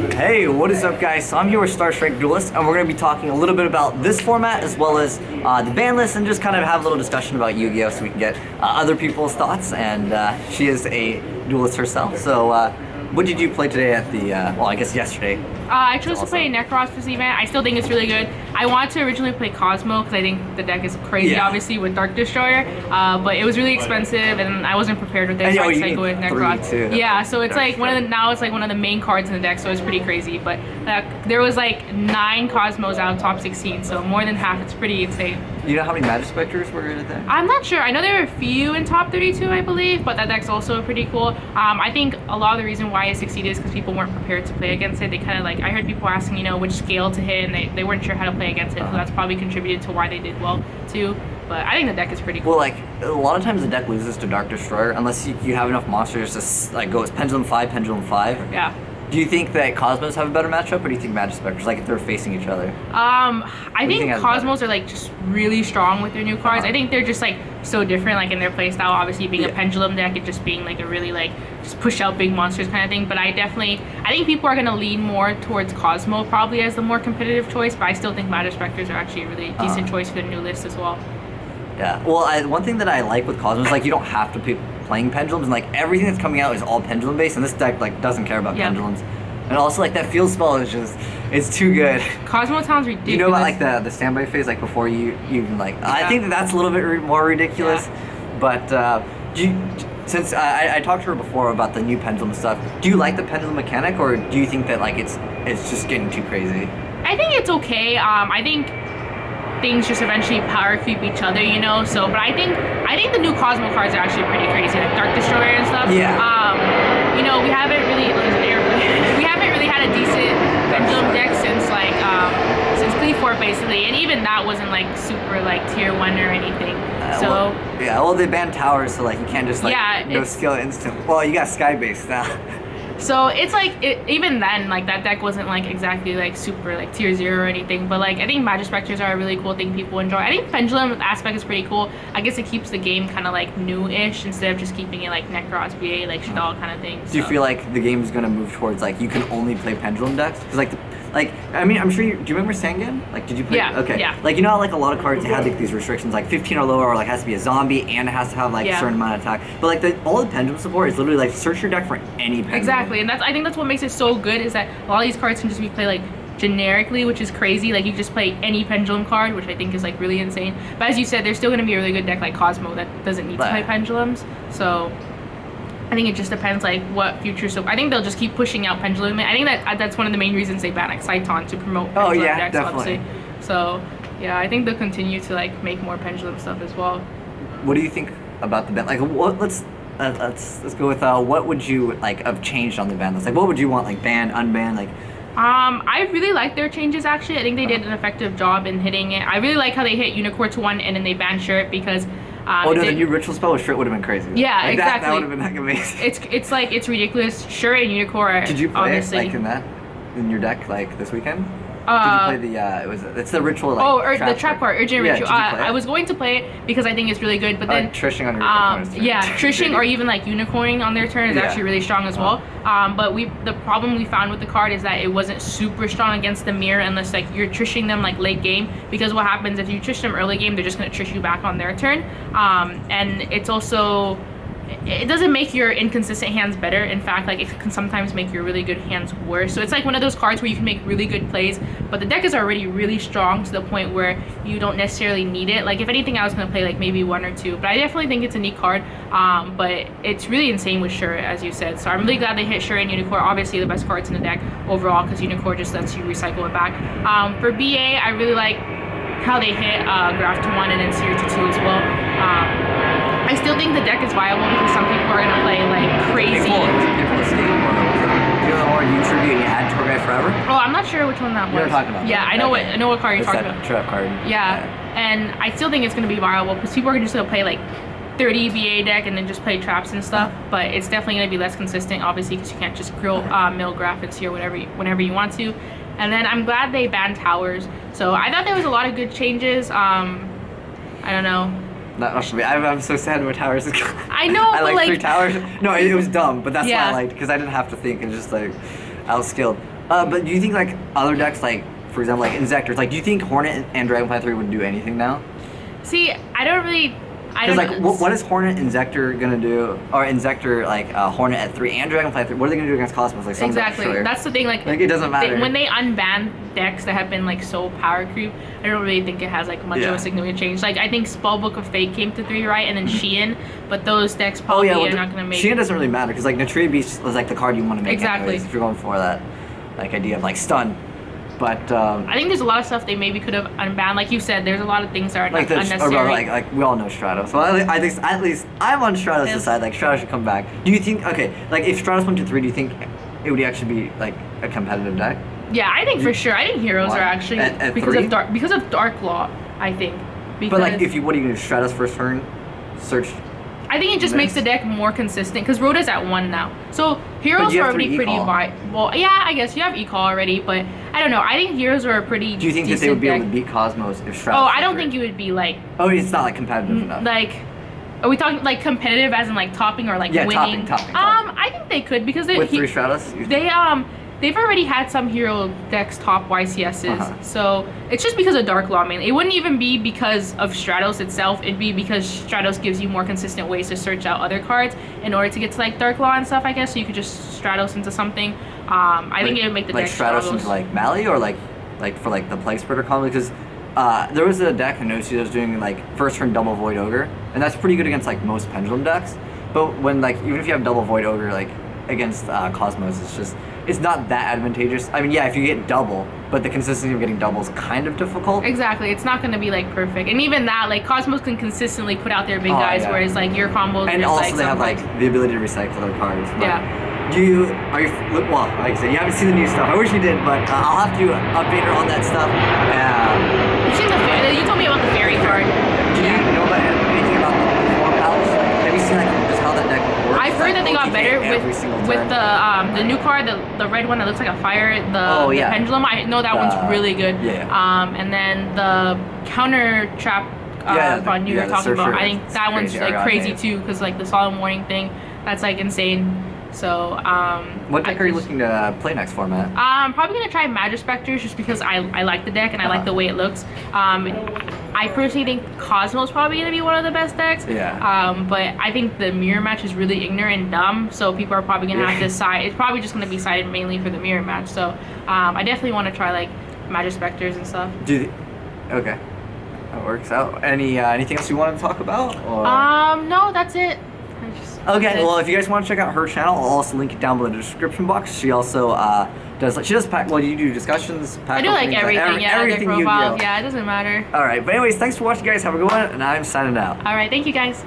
Hey, what is up guys? So I'm here with StarStrike Duelist, and we're going to be talking a little bit about this format as well as the ban list, and just kind of have a little discussion about Yu-Gi-Oh! So we can get other people's thoughts, and she is a duelist herself. So what did you play today at the, well I guess yesterday? I chose to play Necros for this event. I still think it's really good. I wanted to originally play Cosmo because I think the deck is crazy, obviously, with Dark Destroyer. But it was really expensive, and I wasn't prepared with it, so I decided to go with Necros. Yeah, so it's like now it's like one of the main cards in the deck, so it's pretty crazy. But there was like 9 Cosmos out of top 16, so more than half. It's pretty insane. You know how many Magic Spectres were in there? I'm not sure. I know there were a few in top 32, I believe, but that deck's also pretty cool. I think a lot of the reason why it succeeded is because people weren't prepared to play against it. They kind of like, I heard people asking, you know, which scale to hit, and they weren't sure how to play against it, so that's probably contributed to why they did well too. But I think the deck is pretty cool. Well, like, a lot of times the deck loses to Dark Destroyer unless you have enough monsters to like go as Pendulum 5, Pendulum 5. Yeah. Do you think that Cosmos have a better matchup, or do you think Magic Spectres, like if they're facing each other? I think Cosmos are like just really strong with their new cards. I think they're just like so different, like in their playstyle. Obviously, being a pendulum deck and just being like a really like just push out big monsters kind of thing. But I think people are gonna lean more towards Cosmo probably as the more competitive choice. But I still think Magic Spectres are actually a really decent choice for the new list as well. Yeah. Well, one thing that I like with Cosmos is like you don't have to be playing pendulums, and like everything that's coming out is all pendulum based, and this deck like doesn't care about pendulums. And also like that field spell is just, it's too good. Cosmo sounds ridiculous. You know about like the standby phase, like before you even like, I think that's a little bit more ridiculous. But since I talked to her before about the new pendulum stuff, do you like the pendulum mechanic, or do you think that like it's just getting too crazy? I think it's okay. I think things just eventually power creep each other, you know. So, but I think the new Cosmo cards are actually pretty crazy, like Dark Destroyer and stuff. Yeah. You know, we haven't really had a decent pendulum deck since like since Ple4 basically, and even that wasn't like super like tier 1 or anything. So well they banned towers, so like you can't just like no skill instant. Well, you got sky based now. So it's like, even then, like that deck wasn't like exactly like super like tier 0 or anything, but like I think Magic Spectres are a really cool thing people enjoy. I think Pendulum aspect is pretty cool. I guess it keeps the game kind of like new-ish instead of just keeping it like Necros, BA, like Shadal kind of thing. Do you feel like the game is going to move towards like you can only play Pendulum decks? Because like I mean, I'm sure do you remember Sangan? Like, did you play? Yeah. Okay. Yeah. Like, you know how like a lot of cards they had like these restrictions, like 15 or lower, or like has to be a zombie and it has to have like a certain amount of attack. But like all the Pendulum support is literally like search your deck for any Pendulum. Exactly, and I think that's what makes it so good, is that a lot of these cards can just be played like generically, which is crazy. Like you just play any Pendulum card, which I think is like really insane. But as you said, there's still going to be a really good deck like Cosmo that doesn't need to play Pendulums. So I think it just depends like what future. So I think they'll just keep pushing out Pendulum. I think that's one of the main reasons they ban like Saiton, to promote Pendulum decks, definitely. obviously. So yeah, I think they'll continue to like make more Pendulum stuff as well. What do you think about the ban? Like, let's go with what would you like have changed on the ban list? Like, what would you want, like ban, unban, like? I really like their changes actually. I think they did an effective job in hitting it. I really like how they hit Unicorn to 1 and then they banned Shirt, because the new ritual spell with Shirt would have been crazy. Yeah, like, exactly. That would have been like amazing. It's like, it's ridiculous. Shirt and Unicorn are, did you play obviously it, like in your deck like this weekend? Did you play it's the ritual like the trap card, Urgent Ritual. Did you play I was going to play it because I think it's really good, but then trishing on your opponent's turn. Yeah, trishing or even like unicorning on their turn is actually really strong as well. But the problem we found with the card is that it wasn't super strong against the mirror unless like you're trishing them like late game, because what happens if you trish them early game, they're just gonna trish you back on their turn. And it's also, it doesn't make your inconsistent hands better. In fact, like it can sometimes make your really good hands worse. So it's like one of those cards where you can make really good plays, but the deck is already really strong to the point where you don't necessarily need it. Like if anything, I was gonna play like maybe 1 or 2, but I definitely think it's a neat card. But it's really insane with Shirt, as you said. So I'm really glad they hit Shirt and Unicorn. Obviously the best cards in the deck overall, because Unicorn just lets you recycle it back. For BA, I really like how they hit Graph to 1 and then Seer to 2 as well. I still think the deck is viable because some people are gonna play like crazy. People escape, or you tribute and you add Tour Guide Forever. Oh, I'm not sure which one that was. You're talking about. Yeah, I know what card you're talking about. Trap card. Yeah, and I still think it's gonna be viable because people are just gonna play like 30 BA deck and then just play traps and stuff. But it's definitely gonna be less consistent, obviously, because you can't just mill graphics here whenever you want to. And then I'm glad they banned towers. So I thought there was a lot of good changes. I don't know. I'm so sad when towers. I know, I but like 3 towers. No, it was dumb, but that's why I liked, because I didn't have to think and just like outskilled. But do you think like other decks, like for example, like Inzectors, like do you think Hornet and Dragonfly 3 would do anything now? See, I don't really. I Because don't like, know. what is Hornet Inzector gonna do, or Inzector like Hornet at 3 and Dragonfly at 3? What are they gonna do against Cosmos? Like Exactly. That's the thing. Like it doesn't matter. when they unban decks that have been like so power creep, I don't really think it has like much of a significant change. Like I think Spellbook of Fate came to 3, right, and then Sheehan, but those decks probably are not gonna make. Sheehan doesn't really matter because like Natria Beast was like the card you want to make. Exactly. Anyways, if you're going for that like idea of like stun. But I think there's a lot of stuff they maybe could have unbanned. Like you said, there's a lot of things that are like unnecessary. Like we all know Stratos. Well, I think at least I'm on Stratos' side. Like Stratos should come back. Do you think like if Stratos went to 3, do you think it would actually be like a competitive deck? Yeah, I think for sure. I think Heroes Why? are actually At because 3? of Dark Law. I think. Because But like what are you gonna do? Stratos first turn, search. I think it just makes the deck more consistent because Rhoda's at 1 now. So Heroes are already pretty wide. Well, yeah, I guess you have Ecall already, but I don't know. I think Heroes are a pretty. Do you think that they would be able to beat Cosmos if Stratos? Oh, I don't think you would be like. Oh, it's not like competitive enough. Like, are we talking like competitive as in like topping or like winning? Topping. I think they could because with 3 Stratos. They've already had some hero decks top YCSs, so it's just because of Dark Law mainly. It wouldn't even be because of Stratos itself. It'd be because Stratos gives you more consistent ways to search out other cards in order to get to like Dark Law and stuff, I guess. So you could just Stratos into something. I think it would make the deck Stratos into like Mali or like for like the Plague Spreader combo because there was a deck I noticed that was doing like first turn double Void Ogre, and that's pretty good against like most Pendulum decks. But when like even if you have double Void Ogre like against Cosmos, it's not that advantageous. I mean, yeah, if you get double, but the consistency of getting double is kind of difficult. Exactly, it's not going to be like perfect, and even that, like Cosmos can consistently put out their big guys, whereas like your combos. And also they have like the ability to recycle their cards. Yeah. Well, like I said, you haven't seen the new stuff. I wish you did, but I'll have to update her on that stuff. You've seen you told me about the fairy card. Do you know about anything about the Form Palace? Have you seen like just how that deck works? I've heard that they got better with the new card, the red one that looks like a fire, the pendulum. I know that one's really good. And then the counter trap fun you were talking about. I think that one's like crazy too, because like the solemn warning thing, that's like insane. So what deck are you looking to play next format? I'm probably gonna try Magispectors just because I like the deck and I like the way it looks. I personally think Cosmos probably gonna be one of the best decks. But I think the mirror match is really ignorant and dumb, so people are probably gonna have to side. It's probably just gonna be sided mainly for the mirror match. So I definitely want to try like Magispectors and stuff. Okay, that works out. Anything else you want to talk about? Or? No, that's it. Okay, well, if you guys want to check out her channel, I'll also link it down below in the description box. She also does pack. Well, you do discussions. I do like everything. Everything their profiles. Yeah, it doesn't matter. All right, but anyways, thanks for watching, guys. Have a good one, and I'm signing out. All right, thank you, guys.